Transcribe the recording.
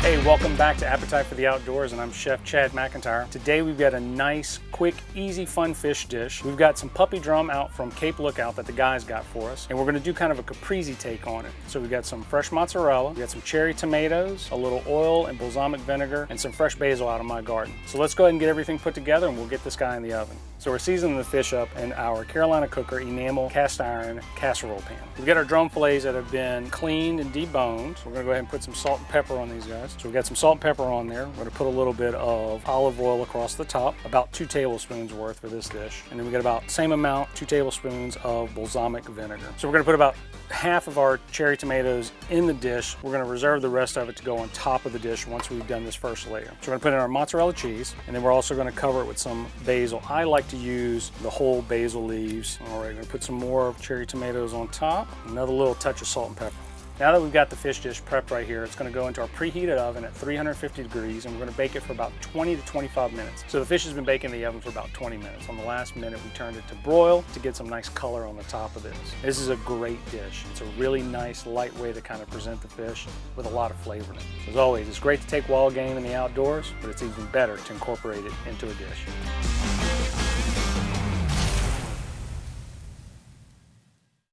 Hey, welcome back to Appetite for the Outdoors, and I'm Chef Chad McIntyre. Today we've got a nice, quick, easy, fun fish dish. We've got some puppy drum out from Cape Lookout that the guys got for us, and we're gonna do kind of a Caprese take on it. So we've got some fresh mozzarella, we got some cherry tomatoes, a little oil and balsamic vinegar, and some fresh basil out of my garden. So let's go ahead and get everything put together, and we'll get this guy in the oven. So we're seasoning the fish up in our Carolina Cooker enamel cast iron casserole pan. We've got our drum fillets that have been cleaned and deboned. We're gonna go ahead and put some salt and pepper on these guys. So we've got some salt and pepper on there. We're gonna put a little bit of olive oil across the top, about 2 tablespoons worth for this dish. And then we got about same amount, 2 tablespoons of balsamic vinegar. So we're gonna put about half of our cherry tomatoes in the dish. We're gonna reserve the rest of it to go on top of the dish once we've done this first layer. So we're gonna put in our mozzarella cheese, and then we're also gonna cover it with some basil. I like to use the whole basil leaves. All right, we're gonna put some more cherry tomatoes on top, another little touch of salt and pepper. Now that we've got the fish dish prepped right here, it's gonna go into our preheated oven at 350 degrees, and we're gonna bake it for about 20 to 25 minutes. So the fish has been baking in the oven for about 20 minutes. On the last minute, we turned it to broil to get some nice color on the top of this. This is a great dish. It's a really nice, light way to kind of present the fish with a lot of flavor in it. As always, it's great to take wild game in the outdoors, but it's even better to incorporate it into a dish.